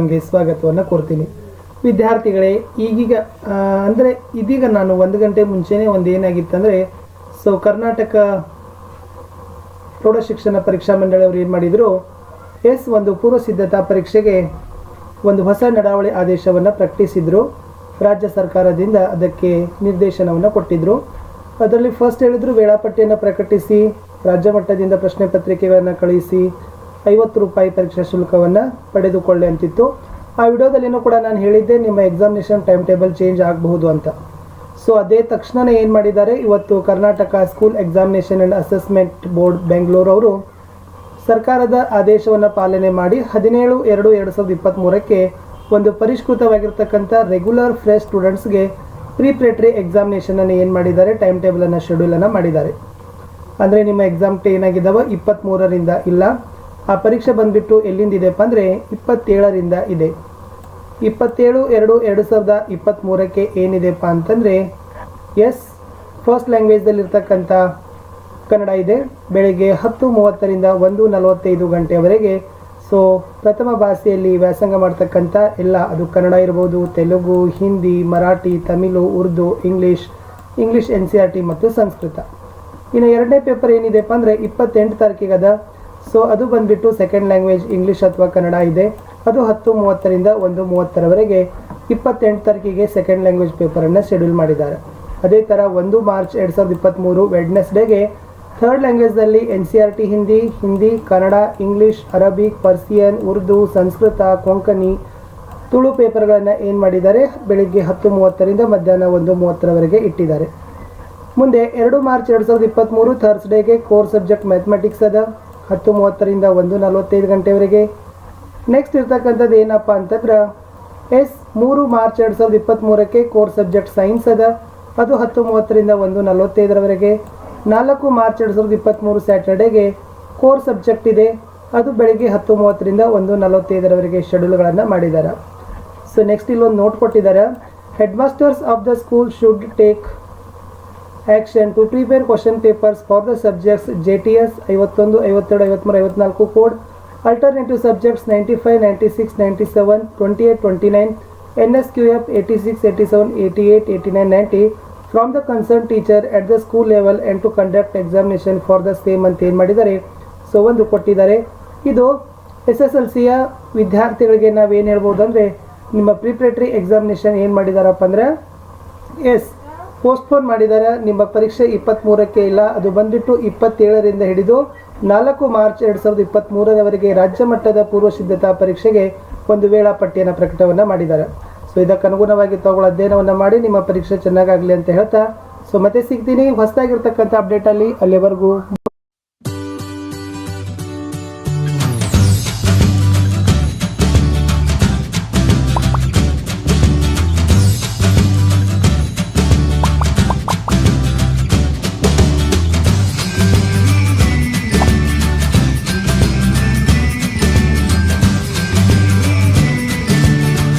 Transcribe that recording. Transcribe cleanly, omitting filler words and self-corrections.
ನಮಗೆ ಸ್ವಾಗತವನ್ನು ಕೋರ್ತೀನಿ. ವಿದ್ಯಾರ್ಥಿಗಳೇ, ಇದೀಗ ನಾನು 1 ಗಂಟೆ ಮುಂಚೆನೇ ಏನಾಗಿತ್ತಂದರೆ ಕರ್ನಾಟಕ ಪ್ರೌಢಶಿಕ್ಷಣ ಪರೀಕ್ಷಾ ಮಂಡಳಿಯವರು ಏನು ಮಾಡಿದರು, ಒಂದು ಪೂರ್ವ ಸಿದ್ಧತಾ ಪರೀಕ್ಷೆಗೆ ಒಂದು ಹೊಸ ನಡಾವಳಿ ಆದೇಶವನ್ನು ಪ್ರಕಟಿಸಿದರು. ರಾಜ್ಯ ಸರ್ಕಾರದಿಂದ ಅದಕ್ಕೆ ನಿರ್ದೇಶನವನ್ನು ಕೊಟ್ಟಿದ್ದರು. ಅದರಲ್ಲಿ ಫಸ್ಟ್ ಹೇಳಿದ್ರು, ವೇಳಾಪಟ್ಟಿಯನ್ನು ಪ್ರಕಟಿಸಿ ರಾಜ್ಯ ಮಟ್ಟದಿಂದ ಪ್ರಶ್ನೆ ಪತ್ರಿಕೆಗಳನ್ನು ಕಳುಹಿಸಿ 50 ರೂಪಾಯಿ ಪರೀಕ್ಷಾ ಶುಲ್ಕವನ್ನು ಪಡೆದುಕೊಳ್ಳಿ ಅಂತಿತ್ತು. ಆ ವಿಡಿಯೋದಲ್ಲಿನೂ ಕೂಡ ನಾನು ಹೇಳಿದ್ದೆ, ನಿಮ್ಮ ಎಕ್ಸಾಮಿನೇಷನ್ ಟೈಮ್ ಟೇಬಲ್ ಚೇಂಜ್ ಆಗಬಹುದು ಅಂತ. ಅದೇ ತಕ್ಷಣನೇ ಏನು ಮಾಡಿದ್ದಾರೆ, ಇವತ್ತು Karnataka school examination and assessment board Bengaluru ಅವರು ಸರ್ಕಾರದ ಆದೇಶವನ್ನು ಪಾಲನೆ ಮಾಡಿ 17/2/2023ಕ್ಕೆ ಒಂದು ಪರಿಷ್ಕೃತವಾಗಿರ್ತಕ್ಕಂಥ ರೆಗ್ಯುಲರ್ ಫ್ರೆಶ್ ಸ್ಟೂಡೆಂಟ್ಸ್ಗೆ ಪ್ರಿಪ್ರೇಟರಿ ಎಕ್ಸಾಮಿನೇಷನನ್ನು ಏನು ಮಾಡಿದ್ದಾರೆ, ಟೈಮ್ ಟೇಬಲನ್ನು ಶೆಡ್ಯೂಲನ್ನು ಮಾಡಿದ್ದಾರೆ. ಅಂದರೆ ನಿಮ್ಮ ಎಕ್ಸಾಮ್ ಏನಾಗಿದ್ದಾವೆ 23ರಿಂದ ಇಲ್ಲ, ಆ ಪರೀಕ್ಷೆ ಬಂದುಬಿಟ್ಟು ಎಲ್ಲಿಂದ ಇದೆಯಪ್ಪ ಅಂದರೆ 27ರಿಂದ ಇದೆ. 27/2/2023ಕ್ಕೆ ಏನಿದೆಪ್ಪ ಅಂತಂದರೆ ಫಸ್ಟ್ ಲ್ಯಾಂಗ್ವೇಜ್ದಲ್ಲಿರ್ತಕ್ಕಂಥ ಕನ್ನಡ ಇದೆ. ಬೆಳಗ್ಗೆ 10:30ರಿಂದ 1:45 ಗಂಟೆಯವರೆಗೆ. ಪ್ರಥಮ ಭಾಷೆಯಲ್ಲಿ ವ್ಯಾಸಂಗ ಮಾಡ್ತಕ್ಕಂಥ ಎಲ್ಲ, ಅದು ಕನ್ನಡ ಇರ್ಬೋದು, ತೆಲುಗು, ಹಿಂದಿ, ಮರಾಠಿ, ತಮಿಳು, ಉರ್ದು, ಇಂಗ್ಲೀಷ್ NCERT ಮತ್ತು ಸಂಸ್ಕೃತ. ಇನ್ನು ಎರಡನೇ ಪೇಪರ್ ಏನಿದೆಪ್ಪ ಅಂದರೆ 28 ತಾರೀಕಿಗೆ ಅದ. ಅದು ಬಂದುಬಿಟ್ಟು ಸೆಕೆಂಡ್ ಲ್ಯಾಂಗ್ವೇಜ್ ಇಂಗ್ಲೀಷ್ ಅಥವಾ ಕನ್ನಡ ಇದೆ. ಅದು 10:30ರಿಂದ 1:30ರವರೆಗೆ 28 ತಾರೀಕಿಗೆ ಸೆಕೆಂಡ್ ಲ್ಯಾಂಗ್ವೇಜ್ ಪೇಪರನ್ನು ಶೆಡ್ಯೂಲ್ ಮಾಡಿದ್ದಾರೆ. ಅದೇ ಥರ 1 ಮಾರ್ಚ್ 2023 ವೆಡ್ನೆಸ್ಡೇಗೆ ಥರ್ಡ್ ಲ್ಯಾಂಗ್ವೇಜ್ನಲ್ಲಿ NCERT Hindi, Kannada, English, Arabic, Persian, Urdu, Sanskrit, Konkani, Tulu ಪೇಪರ್ಗಳನ್ನು ಏನು ಮಾಡಿದ್ದಾರೆ, ಬೆಳಿಗ್ಗೆ 10:30ರಿಂದ ಮಧ್ಯಾಹ್ನ 1:30ರವರೆಗೆ ಇಟ್ಟಿದ್ದಾರೆ. ಮುಂದೆ 2 ಮಾರ್ಚ್ 2023 ಥರ್ಸ್ಡೇಗೆ ಕೋರ್ ಸಬ್ಜೆಕ್ಟ್ ಮ್ಯಾಥಮೆಟಿಕ್ಸ್ ಅದ, 10:30ರಿಂದ 1:45 ಗಂಟೆವರೆಗೆ. ನೆಕ್ಸ್ಟ್ ಇರ್ತಕ್ಕಂಥದ್ದು ಏನಪ್ಪ ಅಂತಂದ್ರೆ 3 ಮಾರ್ಚ್ 2023ಕ್ಕೆ ಕೋರ್ ಸಬ್ಜೆಕ್ಟ್ ಸೈನ್ಸ್ ಅದ, ಅದು 10:30ರಿಂದ 1:45ರವರೆಗೆ. 4 ಮಾರ್ಚ್ 2023 ಸ್ಯಾಟರ್ಡೇಗೆ ಕೋರ್ ಸಬ್ಜೆಕ್ಟ್ ಇದೆ, ಅದು ಬೆಳಗ್ಗೆ 10:30ರಿಂದ 1:45ರವರೆಗೆ ಶೆಡ್ಯೂಲ್ಗಳನ್ನು ಮಾಡಿದ್ದಾರೆ. ನೆಕ್ಸ್ಟ್ ಇಲ್ಲೊಂದು ನೋಟ್ ಕೊಟ್ಟಿದ್ದಾರೆ, head masters of the school should take action to prepare question papers for the subjects JTS 51, 52, 53, 54 code, alternative subjects 95, 96, 97, 28, 29, NSQF 86, 87, 88, 89, 90 from the concern teacher at the school level and to conduct examination for the same ಅಂತ ಏನು ಮಾಡಿದ್ದಾರೆ, ಒಂದು ಕೊಟ್ಟಿದ್ದಾರೆ. ಇದು SSLCಯ ವಿದ್ಯಾರ್ಥಿಗಳಿಗೆ ನಾವೇನು ಹೇಳ್ಬೋದು ಅಂದರೆ, ನಿಮ್ಮ ಪ್ರಿಪ್ರೇಟರಿ ಎಕ್ಸಾಮಿನೇಷನ್ ಏನು ಮಾಡಿದಾರಪ್ಪ ಅಂದರೆ ಪೋಸ್ಟ್ಪೋನ್ ಮಾಡಿದ್ದಾರೆ. ನಿಮ್ಮ ಪರೀಕ್ಷೆ 23ಕ್ಕೆ ಇಲ್ಲ, ಅದು ಬಂದುಬಿಟ್ಟು 27ರಿಂದ ಹಿಡಿದು 4 ಮಾರ್ಚ್ 2023ರವರೆಗೆ ರಾಜ್ಯ ಮಟ್ಟದ ಪೂರ್ವ ಸಿದ್ಧತಾ ಪರೀಕ್ಷೆಗೆ ಒಂದು ವೇಳಾಪಟ್ಟಿಯನ್ನು ಪ್ರಕಟವನ್ನು ಮಾಡಿದ್ದಾರೆ. ಇದಕ್ಕೆ ಅನುಗುಣವಾಗಿ ತಗೊಳ್ಳೋ ಅಧ್ಯಯನವನ್ನು ಮಾಡಿ ನಿಮ್ಮ ಪರೀಕ್ಷೆ ಚೆನ್ನಾಗಾಗಲಿ ಅಂತ ಹೇಳ್ತಾ ಮತ್ತೆ ಸಿಗ್ತೀನಿ ಹೊಸದಾಗಿರ್ತಕ್ಕಂಥ ಅಪ್ಡೇಟಲ್ಲಿ. ಅಲ್ಲಿವರೆಗೂ